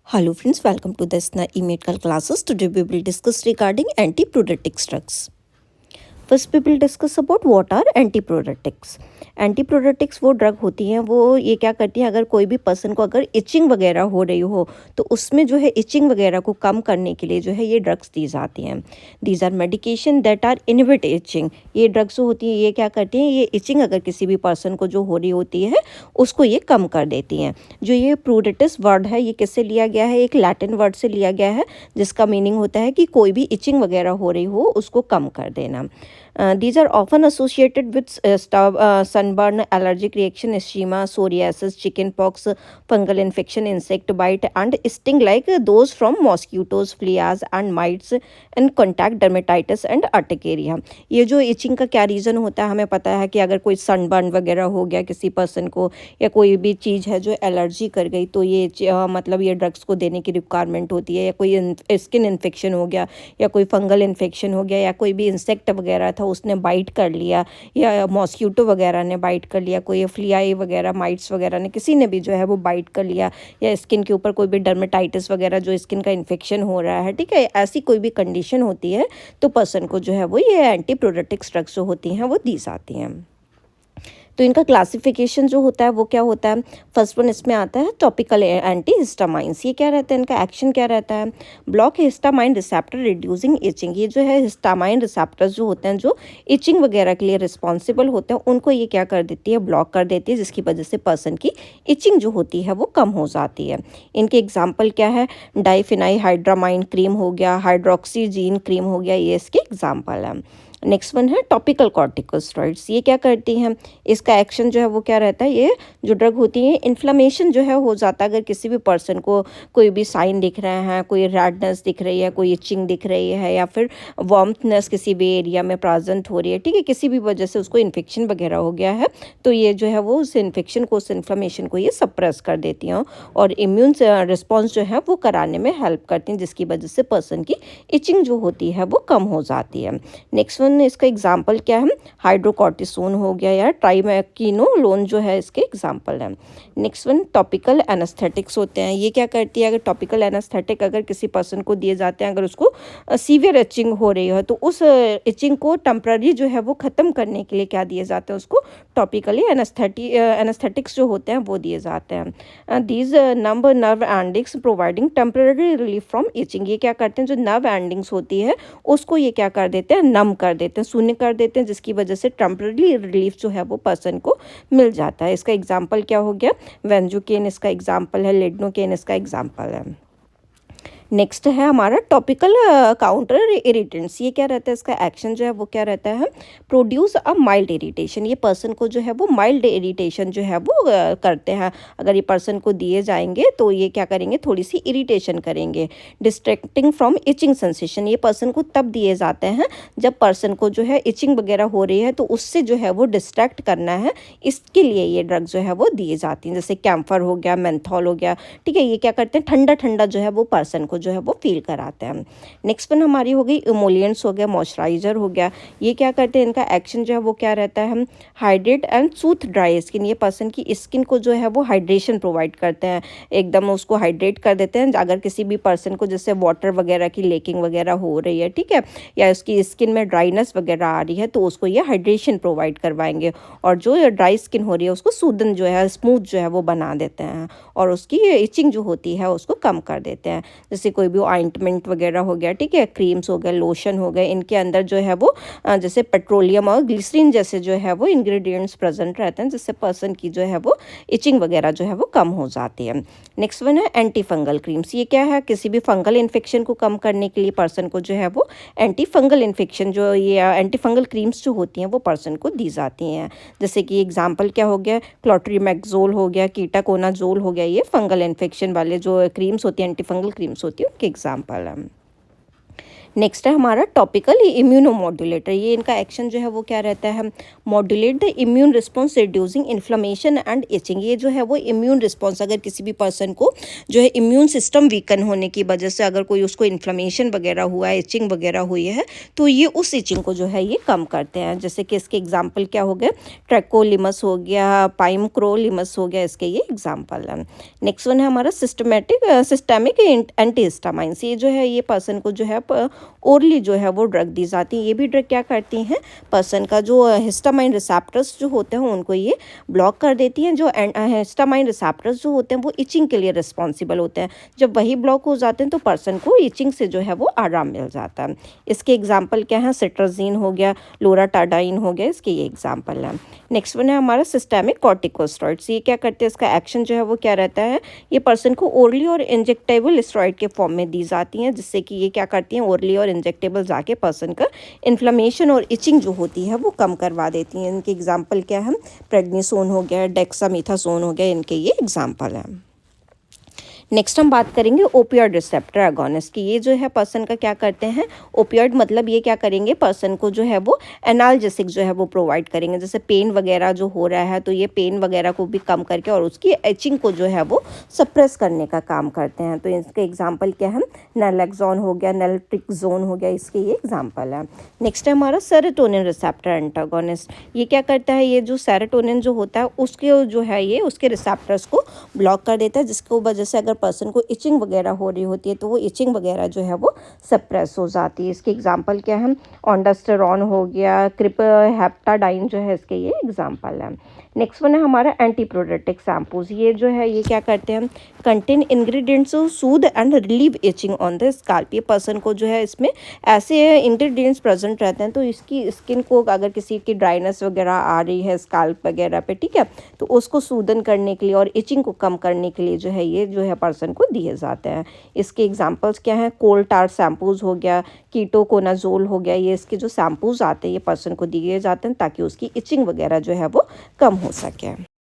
Hello friends, welcome to the SNA medical classes. Today we will discuss regarding antipruritics drugs. First we will discuss about what are antipruritics. Antipruritics वो drug होती हैं, वो ये क्या करती हैं, अगर कोई भी पर्सन को अगर इचिंग वगैरह हो रही हो तो उसमें जो है इचिंग वगैरह को कम करने के लिए जो है ये ड्रग्स दी जाती हैं। These are medication that are inhibit itching. ये ड्रग्स जो होती हैं ये क्या करती हैं, ये इचिंग अगर किसी भी पर्सन को जो हो रही होती है उसको ये कम कर देती हैं। जो ये प्रूरेटिस वर्ड है ये किससे लिया गया है, एक लैटिन वर्ड से लिया गया है जिसका मीनिंग होता है कि कोई भी इचिंग वगैरह हो रही हो उसको कम कर देना। These are often associated with sunburn, allergic reaction, eczema, psoriasis, chickenpox, fungal infection, insect bite, and sting like those from mosquitoes, fleas, and mites, and contact dermatitis and urticaria. ये जो इचिंग का क्या रीज़न होता है, हमें पता है कि अगर कोई सनबर्न वगैरह हो गया किसी पर्सन को या कोई भी चीज़ है जो एलर्जी कर गई तो ये मतलब ये ड्रग्स को देने की रिक्वायरमेंट होती है। या कोई स्किन इन्फेक्शन हो गया या कोई फंगल इन्फेक्शन हो गया या कोई भी इंसेक्ट वगैरह था उसने बाइट कर लिया या मॉस्क्यूटो वगैरह ने बाइट कर लिया, कोई फ्लियाई वगैरह माइट्स वगैरह ने किसी ने भी जो है वो बाइट कर लिया, या स्किन के ऊपर कोई भी डर्मेटाइटिस वगैरह जो स्किन का इन्फेक्शन हो रहा है, ठीक है, ऐसी कोई भी कंडीशन होती है तो पर्सन को जो है वो ये एंटीप्रोरेटिक्स ड्रग्स जो होती हैं वो दी जाती हैं। तो इनका क्लासिफिकेशन जो होता है वो क्या होता है, फर्स्ट वन इसमें आता है टॉपिकल एंटीहिस्टामाइंस। ये क्या रहता है, इनका एक्शन क्या रहता है, block histamine receptor reducing itching. ये जो है हिस्टामाइन रिसेप्टर्स जो होते हैं जो इचिंग वगैरह के लिए रिस्पॉन्सिबल होते हैं उनको ये क्या कर देती है, ब्लॉक कर देती है, जिसकी वजह से पर्सन की इचिंग जो होती है वो कम हो जाती है। इनके एग्जाम्पल क्या है, डाइफिनाई हाइड्रामाइन क्रीम हो गया, हाइड्रोक्सीजीन क्रीम हो गया, ये इसके एग्जाम्पल है। नेक्स्ट वन है टॉपिकल कॉर्टिकोस्टेरॉइड्स। ये क्या करती हैं, इसका एक्शन जो है वो क्या रहता है, ये जो ड्रग होती है इन्फ्लेमेशन जो है हो जाता है। अगर किसी भी पर्सन को कोई भी साइन दिख रहे हैं, कोई रेडनेस दिख रही है, कोई इचिंग दिख रही है या फिर वार्मथनेस किसी भी एरिया में प्रेजेंट हो रही है, ठीक है, किसी भी वजह से उसको इन्फेक्शन वगैरह हो गया है तो ये जो है वो उस इन्फेक्शन को, उस इन्फ्लेमेशन को ये सप्रेस कर देती हैं और इम्यून रिस्पॉन्स जो है वो कराने में हेल्प करती हैं, जिसकी वजह से पर्सन की इचिंग जो होती है वो कम हो जाती है। नेक्स्ट वन इसका एग्जाम्पल क्या है, हाइड्रोकॉर्टिसोन हो गया या ट्राइमैकिनोलोन जो है इसके एग्जाम्पल है। नेक्स्ट वन टॉपिकल एनेस्थेटिक्स होते हैं। ये क्या करती है, अगर टॉपिकल एनेस्थेटिक अगर किसी पर्सन को दिए जाते हैं, अगर उसको सीवियर इचिंग हो रही है तो उस इचिंग को टेम्पररी जो है वो ख़त्म करने के लिए क्या दिए जाते हैं, उसको टॉपिकली एनेस्थेटिक्स जो होते हैं वो दिए जाते हैं। These nerve endings providing temporary relief from itching. ये क्या करते हैं, जो नर्व एंडिंग्स होती है उसको ये क्या कर देते हैं, नम कर देते हैं, शून्य कर देते हैं, जिसकी वजह से टेम्पररी रिलीफ जो है वो पर्सन को मिल जाता है। इसका एग्जाम्पल क्या हो गया, वेंजुकेन इसका एग्जाम्पल है, लिडनोकेन इसका एग्जाम्पल है। नेक्स्ट है हमारा टॉपिकल काउंटर इरिटेंट्स। ये क्या रहता है, इसका एक्शन जो है वो क्या रहता है, प्रोड्यूस अ माइल्ड इरिटेशन। ये पर्सन को जो है वो माइल्ड इरिटेशन जो है वो करते हैं। अगर ये पर्सन को दिए जाएंगे तो ये क्या करेंगे, थोड़ी सी इरिटेशन करेंगे। Distracting from itching sensation. ये पर्सन को तब दिए जाते हैं जब पर्सन को जो है इचिंग वगैरह हो रही है तो उससे जो है वो डिस्ट्रैक्ट करना है, इसके लिए ये ड्रग जो है वो दिए जाती हैं। जैसे कैम्फर हो गया, मेंथॉल हो गया, ठीक है, ये क्या करते हैं, ठंडा ठंडा जो है वो पर्सन को जो है वो फील कराते हैं। नेक्स्ट वन हमारी हो गई इमोलियंट्स हो गया, मॉइस्चराइजर हो गया। ये क्या करते हैं, इनका एक्शन जो है वो क्या रहता है, हम hydrate and soothe dry skin. ये पर्सन की स्किन को जो है वो हाइड्रेशन प्रोवाइड करते हैं, एकदम उसको हाइड्रेट कर देते हैं। अगर किसी भी पर्सन को जैसे वाटर वगैरह की लेकिंग वगैरह हो रही है, ठीक है, या उसकी स्किन में ड्राइनेस वगैरह आ रही है तो उसको ये हाइड्रेशन प्रोवाइड करवाएंगे और जो ड्राई स्किन हो रही है उसको सूदन जो है, स्मूथ जो है वो बना देते हैं और उसकी इचिंग जो होती है उसको कम कर देते हैं। जैसे कोई भी ऑइंटमेंट वगैरह हो गया, ठीक है, क्रीम्स हो गए, लोशन हो गए, इनके अंदर जो है वो जैसे पेट्रोलियम और ग्लिसरीन जैसे जो है वो इंग्रेडिएंट्स प्रेजेंट रहते हैं, जिससे पर्सन की जो है वो इचिंग वगैरह जो है वो कम हो जाती है। नेक्स्ट वन है एंटी फंगल क्रीम्स। ये क्या है, किसी भी फंगल इन्फेक्शन को कम करने के लिए पर्सन को जो है वो एंटी फंगल इन्फेक्शन जो ये एंटी फंगल क्रीम्स जो होती हैं वो पर्सन को दी जाती हैं। जैसे कि एग्जाम्पल क्या हो गया, क्लोट्रीमैक्सोल हो गया, कीटाकोनाजोल हो गया, ये फंगल इन्फेक्शन वाले जो क्रीम्स होती हैं, एंटी फंगल क्रीम्स होती है, उनके एग्जाम्पल है। नेक्स्ट है हमारा टॉपिकल इम्यूनोमॉड्यूलेटर। ये इनका एक्शन जो है वो क्या रहता है, modulate the immune response reducing inflammation and itching. ये जो है वो इम्यून रिस्पॉन्स, अगर किसी भी पर्सन को जो है इम्यून सिस्टम वीकन होने की वजह से अगर कोई उसको इन्फ्लेमेशन वगैरह हुआ है, इचिंग वगैरह हुई है, तो ये उस इचिंग को जो है ये कम करते हैं। जैसे कि इसके एग्जाम्पल क्या हो गए, ट्रैकोलिमस हो गया, पाइमक्रोलिमस हो गया, इसके ये एग्जाम्पल है। नेक्स्ट वन है हमारा सिस्टेमिक एंटीहिस्टामाइंस। ये जो है ये पर्सन को जो है ओरली जो है वो ड्रग दी जाती है। ये भी ड्रग क्या करती हैं, पर्सन का जो हिस्टामाइन रिसेप्टर्स जो होते हैं उनको ये ब्लॉक कर देती हैं। जो हिस्टामाइन रिसेप्टर्स जो होते हैं वो इचिंग के लिए रिस्पॉन्सिबल होते हैं। जब वही ब्लॉक हो जाते हैं तो पर्सन को इचिंग से जो है वो आराम मिल जाता है। इसके एग्जाम्पल क्या है, सिट्राजीन हो गया, लोराटाडाइन हो गया, इसके ये एग्जाम्पल है। नेक्स्ट वन है हमारा सिस्टेमिक कॉर्टिकोस्टेरॉइड्स। ये क्या करते हैं, इसका एक्शन जो है वो क्या रहता है, ये पर्सन को ओरली और इंजेक्टेबल स्टेरॉइड के फॉर्म में दी जाती हैं, जिससे कि ये क्या करती हैं, ओरली और इंजेक्टेबल जाके पर्सन का इन्फ्लेमेशन और इचिंग जो होती है वो कम करवा देती हैं। इनके एग्जाम्पल क्या है, प्रेडनिसोन हो गया, डेक्सामेथासोन हो गया, इनके ये एग्जाम्पल हैं। नेक्स्ट हम बात करेंगे ओपियोइड रिसेप्टर एगोनिस्ट की। ये जो है पर्सन का क्या करते हैं, ओपियोइड मतलब ये क्या करेंगे, पर्सन को जो है वो एनाल्जेसिक जो है वो प्रोवाइड करेंगे। जैसे पेन वगैरह जो हो रहा है तो ये पेन वगैरह को भी कम करके और उसकी एचिंग को जो है वो सप्रेस करने का काम करते हैं। तो इसके एग्जाम्पल क्या है, नैलेक्सोन हो गया, नैलट्रिक्सोन हो गया, इसके ये एग्जाम्पल है। नेक्स्ट है हमारा सेरोटोनिन रिसेप्टर एंटागोनिस्ट। ये क्या करता है, ये जो सेरोटोनिन जो होता है उसके जो है ये उसके रिसेप्टर्स को ब्लॉक कर देता है, जिसकी वजह से अगर पर्सन को इचिंग वगैरह हो रही होती है तो वो इचिंग वगैरह जो है वो सप्रेस हो जाती है। इसके एग्जांपल क्या है, ऑन्डास्टेरॉन हो गया, क्रिपहेप्टाडाइन जो है, इसके ये एग्जांपल है। नेक्स्ट वन है हमारा एंटीप्रोडेटिक शैम्पूज। ये जो है ये क्या करते हैं, contain ingredients to soothe and relieve itching on the scalp. ये पर्सन को जो है इसमें ऐसे इंग्रेडिएंट्स प्रेजेंट रहते हैं तो इसकी स्किन को अगर किसी की ड्राइनेस वगैरह आ रही है स्काल्प वगैरह पे, ठीक है, तो उसको सूदन करने के लिए और इचिंग को कम करने के लिए जो है ये जो है पर्सन को दिए जाते हैं। इसके एग्जांपल्स क्या हैं, कोल टार शैम्पूज हो गया, कीटोकोनाजोल हो गया, ये इसके जो शैम्पूज आते हैं ये पर्सन को दिए जाते हैं ताकि उसकी इचिंग वगैरह जो है वो कम हो सके।